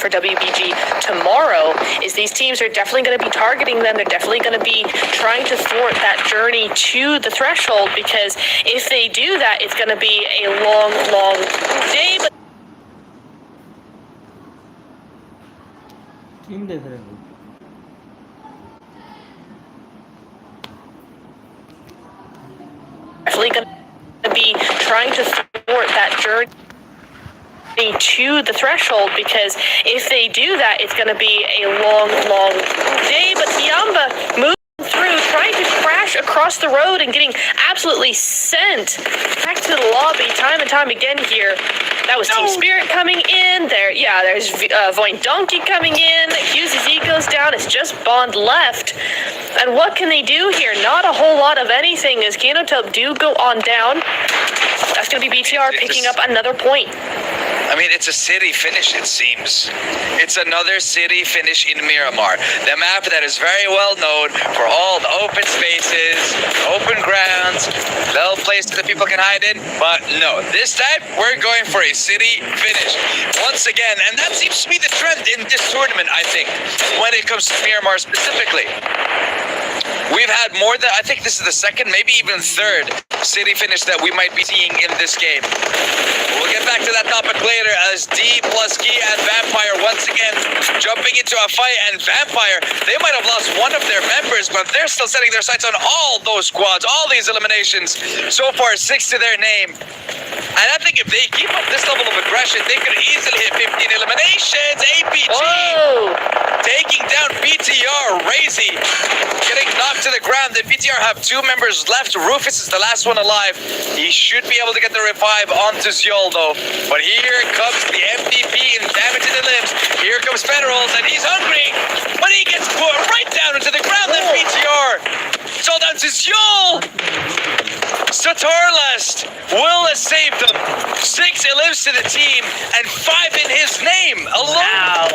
for WBG tomorrow is these teams are definitely going to be targeting them. They're definitely going to be trying to thwart that journey to the threshold, because if they do that, it's going to be a long, long day. But definitely going to be trying to thwart that journey to the threshold, because if they do that, it's going to be a long, long day. But Tiamba moved through, trying to crash across the road and getting absolutely sent back to the lobby time and time again here. That was Team Spirit coming in. There's Voin Donkey coming in. QZZ goes down. It's just Bond left. And what can they do here? Not a whole lot of anything, as Genotope do go on down. That's going to be BTR picking up another point. I mean, it's a city finish, it seems. It's another city finish in Miramar. The map that is very well known for all the open spaces, open grounds, little places that people can hide in. But no, this time we're going for a city finish. Once again, and that seems to be the trend in this tournament, I think, when it comes to Miramar specifically. We've had more than, I think this is the second, maybe even third city finish that we might be seeing in this game. We'll get back to that topic later as D plus Key and Vampire once again jumping into a fight. And Vampire, they might have lost one of their members, but they're still setting their sights on all those squads, all these eliminations. So far, 6 to their name. And I think if they keep up this level of aggression, they could easily hit 15 eliminations. APG taking down BTR. Razy getting knocked to the ground. The BTR have 2 members left. Rufus is the last one alive. He should be able to get the revive onto Zyol though. But here comes the MVP and damage to the limbs. Here comes Federals, and he's hungry, but he gets put right down into the ground. Then BTR. So down to Zyol. Satarlast will have saved them. 6 elims to the team and 5 in his name alone.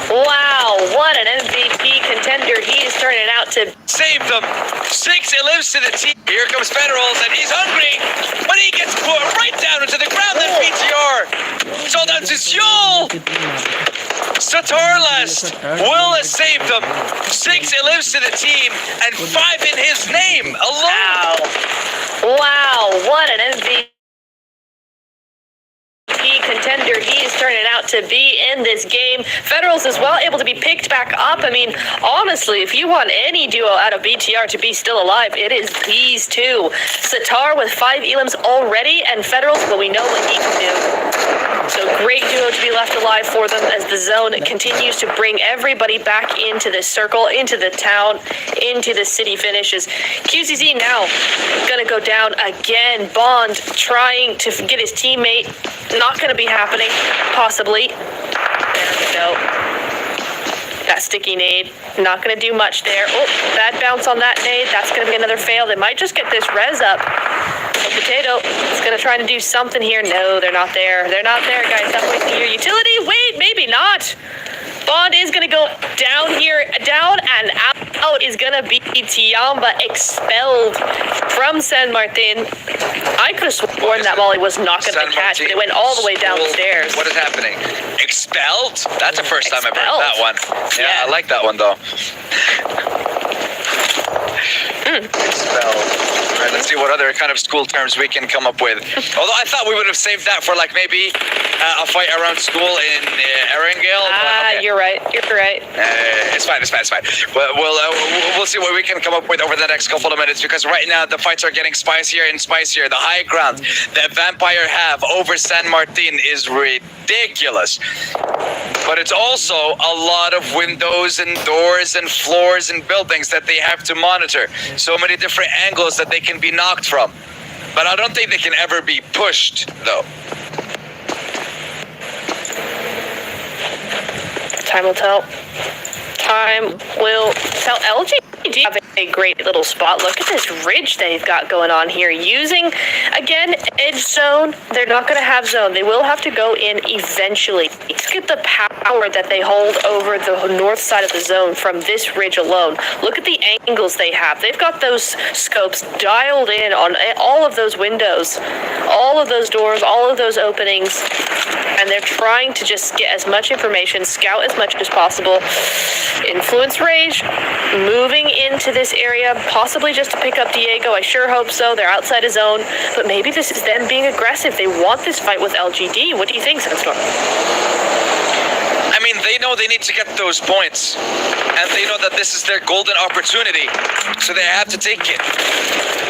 Wow, what an MVP contender he is turning out to. Save them. 6 elims to the team. Here comes Federals, and he's hungry, but he gets put right down into the ground. Then BTR. So down to Zyol. Satarlast will have saved them. 6 elims to the team and 5 in his name alone. Wow, what an MVP contender he is turning out to be in this game. Federals as well able to be picked back up. I mean, honestly, if you want any duo out of BTR to be still alive, it is these two. Satar with 5 elims already, and Federals, well, we know what he can do. So great duo to be left alive for them as the zone continues to bring everybody back into this circle, into the town, into the city finishes. QZZ now gonna go down again. Bond trying to get his teammate. Not gonna be happening, possibly. There we go. That sticky nade, not gonna do much there. Oh, bad bounce on that nade. That's gonna be another fail. They might just get this res up. Potato is going to try to do something here. No, they're not there. They're not there, guys. Stop wasting your utility. Wait, maybe not. Bond is going to go down here. Down and out is going to be Tiamba expelled from San Martin. I could have sworn that Molly was not going to catch, but it went all the way down the stairs. What is happening? Expelled? That's the first time I've heard that one. Yeah, I like that one, though. Expelled. All right, let's see what other kind of school terms we can come up with. Although I thought we would have saved that for like maybe a fight around school in Erangel. Okay. You're right. You're right. It's fine. But we'll see what we can come up with over the next couple of minutes, because right now the fights are getting spicier and spicier. The high ground that Vampire have over San Martin is ridiculous. But it's also a lot of windows and doors and floors and buildings that they have to monitor. So many different angles that they can be knocked from. But I don't think they can ever be pushed, though. Time will tell. Time will tell. LG do have a great little spot. Look at this ridge they've got going on here. Using, again, edge zone. They're not going to have zone. They will have to go in eventually. Look at the power that they hold over the north side of the zone from this ridge alone. Look at the angles they have. They've got those scopes dialed in on all of those windows, all of those doors, all of those openings. and they're trying to just get as much information, scout as much as possible, influence Rage, moving into this area, possibly just to pick up Diego. I sure hope so. They're outside his zone, but maybe this is them being aggressive. They want this fight with LGD. What do you think, Sandstorm? I mean, they know they need to get those points, and they know that this is their golden opportunity, so they have to take it.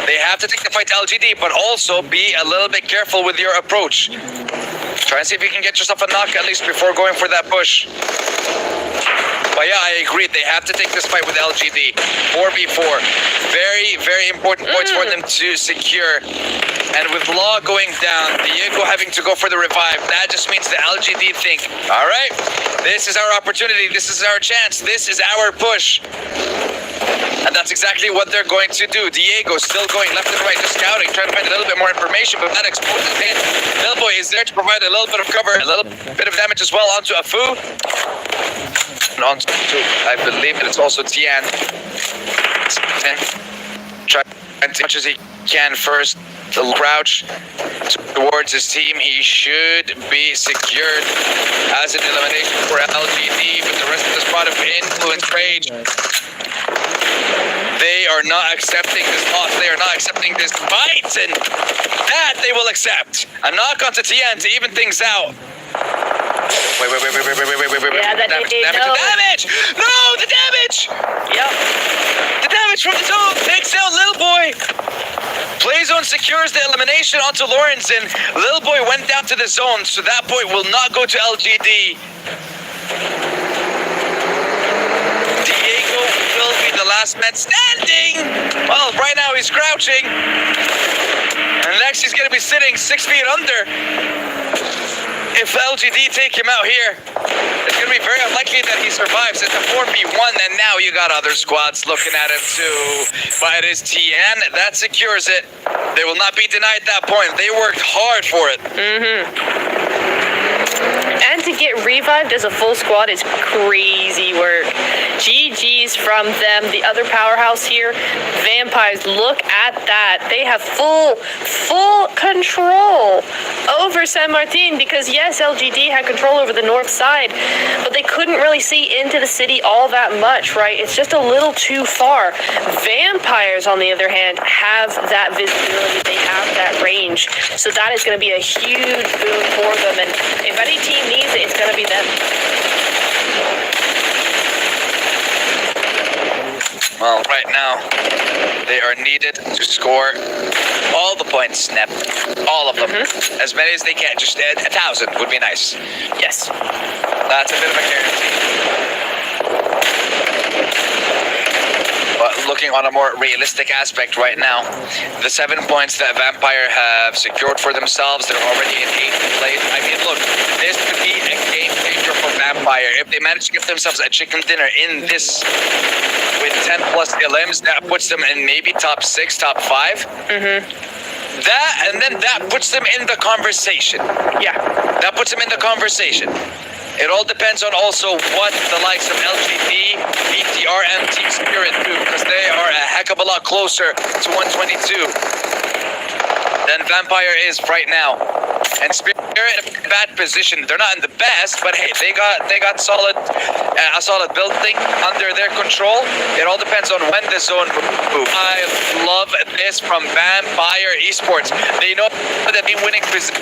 They have to take the fight to LGD, but also be a little bit careful with your approach. Try and see if you can get yourself a knock at least before going for that push. But yeah, I agree. They have to take this fight with LGD. 4v4. Very, very important points for them to secure. And with Law going down, Diego having to go for the revive, that just means the LGD think, all right, this is our opportunity. This is our chance. This is our push. And that's exactly what they're going to do. Diego still going left and right, just scouting, trying to find a little bit more information, but that exposes him. Little boy is there to provide a little bit of cover, a little bit of damage as well onto Afu. And onto, I believe it's also Tian. Try as much as he can first. The crouch towards his team. He should be secured as an elimination for LGD, but the rest of the squad of Influence Rage, they are not accepting this loss. They are not accepting this fight, and that they will accept. A knock onto Tian to even things out. Wait. Yeah, that damage! No, the damage! Yep. The damage from the zone takes down Lil Boy. Playzone secures the elimination onto Lawrence, and Lil Boy went down to the zone, so that point will not go to LGD. Diego will be the last man standing. Well, right now he's crouching, and next he's going to be sitting 6 feet under. If LGD take him out here, it's going to be very unlikely that he survives. It's a 4v1, and now you got other squads looking at him too. But it is Tian that secures it. They will not be denied that point. They worked hard for it. And to get revived as a full squad is crazy work. GG's from them, the other powerhouse here. Vampires, look at that. They have full control over San Martin, because yes, LGD had control over the north side, but they couldn't really see into the city all that much, right? It's just a little too far. Vampires, on the other hand, have that visibility. They have that range. So that is going to be a huge boon for them. And if any team needs it, it's going to be them. Well, right now, they are needed to score all the points, Snap. All of them. As many as they can. Just 1,000 would be nice. Yes. That's a bit of a guarantee. But looking on a more realistic aspect right now, the 7 points that Vampire have secured for themselves, they're already in 8th place. I mean, look, this could be a game changer for Vampire. If they manage to give themselves a chicken dinner in this with 10 plus elims, that puts them in maybe top 6, top 5. That, and then that puts them in the conversation. Yeah, that puts them in the conversation. It all depends on also what the likes of LGD, BTR, and Team Spirit do, because they are a heck of a lot closer to 122 than Vampire is right now. And Spirit in a bad position. They're not in the best, but hey, they got solid, a solid building under their control. It all depends on when the zone moves. I love this from Vampire Esports. They know that they're winning position.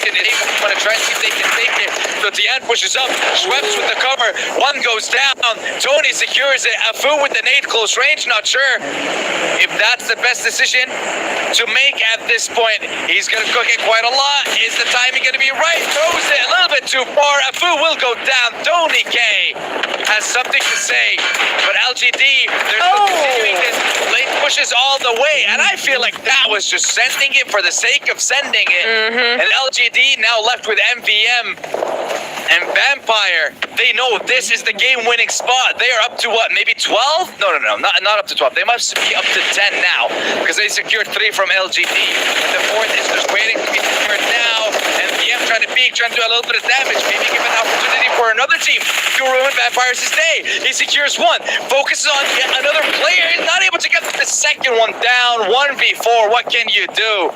They want to try and see if they can take it. So Tian pushes up, Schweppes with the cover. One goes down. Tony secures it. Afu with the nade close range. Not sure if that's the best decision to make at this point. He's going to cook it quite a lot. Is the timing going to be right? Throws it a little bit too far. Afu will go down. Tony K has something to say. But LGD, they're still continuing this. Late pushes all the way. And I feel like that was just sending it for the sake of sending it. And LGD now left with MVM and Vampire. They know this is the game-winning spot. They are up to what? Maybe 12? No, not up to 12. They must be up to 10 now because they secured 3 from LGD. And the 4th is just waiting to be secured now. And VM trying to peek, trying to do a little bit of damage. Maybe give an opportunity for another team to ruin Vampire's day. He secures 1. Focuses on yet another player. He's not able to get the second one down. 1v4. What can you do?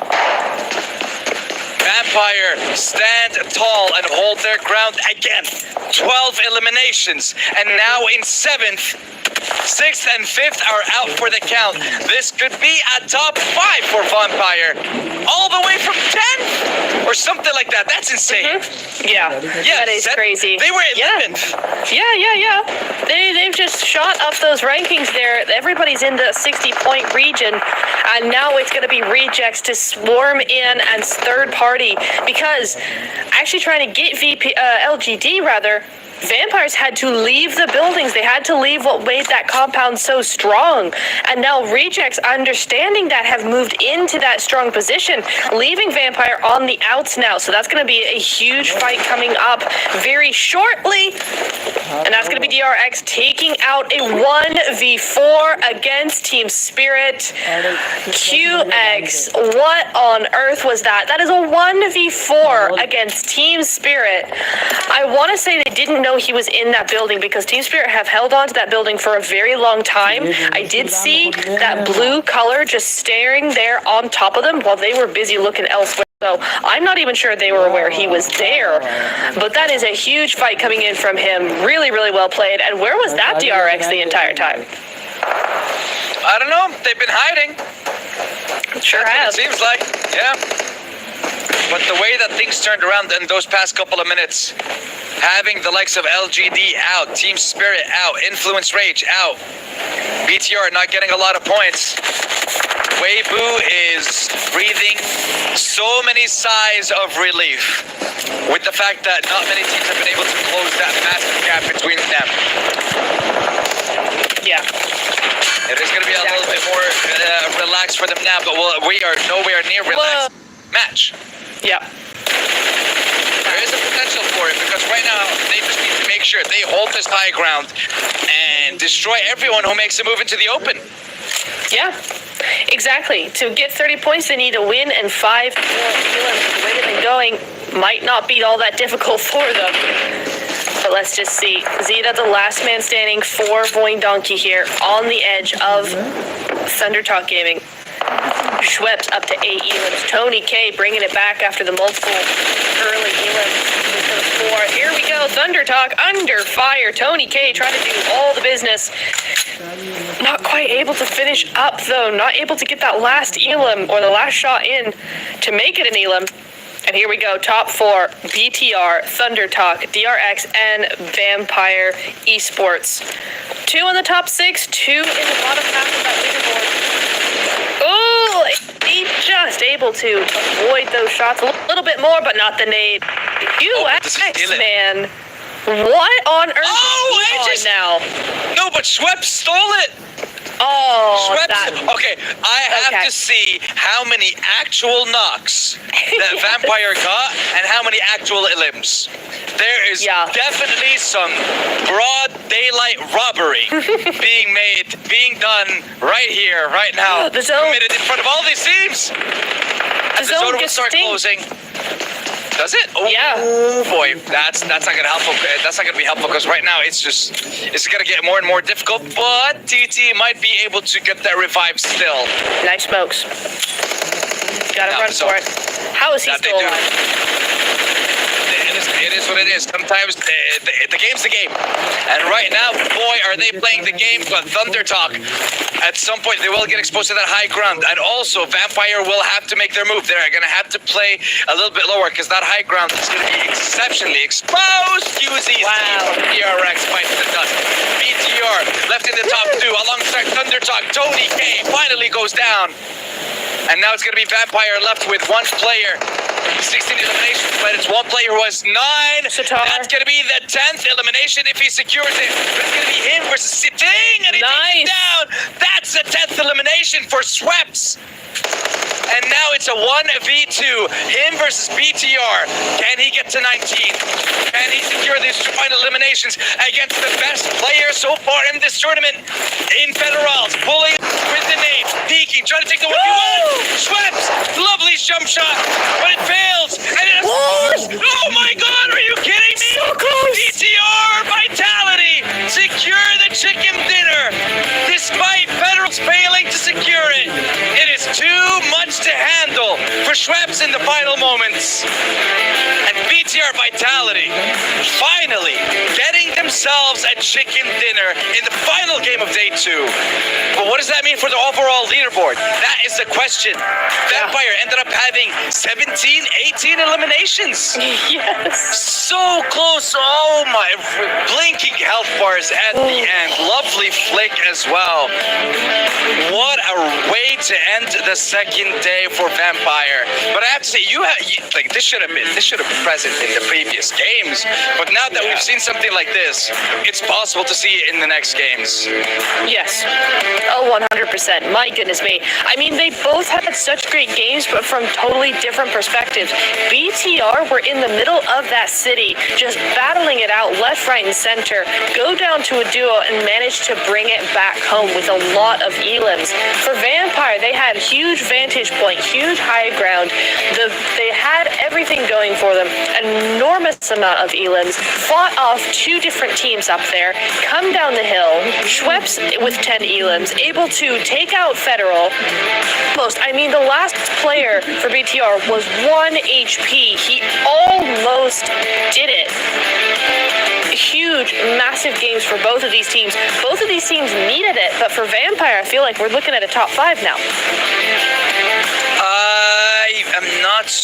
Vampire stand tall and hold their ground again. 12 eliminations, and now in 7th. 6th and 5th are out for the count. This could be a top 5 for Vampire. All the way from 10th or something like that. That's insane. Yeah, that is crazy. They were 11th. Yeah. They've just shot up those rankings there. Everybody's in the 60-point region, and now it's going to be rejects to swarm in and third party, because actually trying to get LGD rather, Vampires had to leave the buildings. They had to leave what made that compound so strong. And now Rejects, understanding that, have moved into that strong position, leaving Vampire on the outs now. So that's going to be a huge fight coming up very shortly. And that's going to be DRX taking out a 1v4 against Team Spirit. QX, what on earth was that? That is a 1v4 against Team Spirit. I want to say they didn't know he was in that building, because Team Spirit have held on to that building for a very long time. I did see that blue color just staring there on top of them while they were busy looking elsewhere. So I'm not even sure they were aware he was there. But that is a huge fight coming in from him. Really, really well played. And where was that DRX the entire time? I don't know. They've been hiding. Sure have. It seems like, yeah. But the way that things turned around in those past couple of minutes, having the likes of LGD out, Team Spirit out, Influence Rage out, BTR not getting a lot of points. Weibo is breathing so many sighs of relief with the fact that not many teams have been able to close that massive gap between them. Yeah. It is going to be a little bit more relaxed for them now, but we are nowhere near relaxed. Match. Yeah. There is a potential for it, because right now they just need to make sure they hold this high ground and destroy everyone who makes a move into the open. Yeah, exactly. To get 30 points, they need a win and 5 more elims. The way they've been going might not be all that difficult for them. But let's just see. Zeta, the last man standing for Voin Donkey here on the edge of Thunder Talk Gaming. Schweppes up to 8 elims. Tony K bringing it back after the multiple early elims. Here we go. Thunder Talk under fire. Tony K trying to do all the business. Not quite able to finish up, though. Not able to get that last elim, or the last shot in, to make it an elim. And here we go. Top 4. BTR, Thunder Talk, DRX, and Vampire Esports. 2 in the top 6. 2 in the bottom half of that leaderboard. Oh, he just able to avoid those shots a little bit more, but not the nade. UX, man. What on earth is going on now? No, but Schweppes stole it. Oh, Okay, I have to see how many actual knocks that Vampire got and how many actual elims. There is definitely some broad daylight robbery being done right here, right now. The zone committed in front of all these teams. The zone will start closing. Does it? Oh, yeah. Boy, that's not gonna help. That's not gonna be helpful, because right now it's gonna get more and more difficult. But TT might be able to get that revive still. Nice smokes. Gotta run for it. How is he still alive? It is what it is. Sometimes the game's the game. And right now, boy, are they playing the game. But Thunder Talk, at some point, they will get exposed to that high ground. And also, Vampire will have to make their move. They're going to have to play a little bit lower, because that high ground is going to be exceptionally exposed. QZ's DRX fights the dust. BTR left in the top 2 alongside Thunder Talk. Tony K finally goes down. And now it's going to be Vampire left with 1 player. 16 eliminations, but it's 1 player who has 9. That's going to be the 10th elimination if he secures it. But it's going to be him versus Sitting, and he takes it down. That's the 10th elimination for Schweppes. And now it's a 1v2. Him versus BTR. Can he get to 19? Can he secure these final eliminations against the best player so far in this tournament? In Federals, pulling with the nade, peeking, trying to take the 1v1. Schweppes, lovely jump shot, but it fails. And it oh my God, are you kidding me? So close. BTR vitality, secure the chicken dinner. Despite Federals failing to secure it, it is too much to handle for Schweppes in the final moments. And BTR Vitality finally getting themselves a chicken dinner in the final game of day 2. But what does that mean for the overall leaderboard? That is the question. Vampire ended up having 17, 18 eliminations. Yes. So close. Oh my, blinking health bars at the end. Lovely flick as well. What a way to end the second day for Vampire. But I have to say, like this should have been present in the previous games. But now that we've seen something like this, it's possible to see it in the next games. Yes. Oh, 100%. My goodness me. I mean, they both had such great games, but from totally different perspectives. BTR were in the middle of that city, just battling it out left, right, and center, go down to a duo and manage to bring it back home with a lot of elims. For Vampire, they had huge vantage point, huge high ground. They had everything going for them, an enormous amount of elims, fought off 2 different teams up there, come down the hill, Schweppes with 10 elims, able to take out Federal. I mean, the last player for BTR was 1 HP. He almost did it. Huge, massive games for both of these teams. Both of these teams needed it, but for Vampire, I feel like we're looking at a top 5 now. I am not so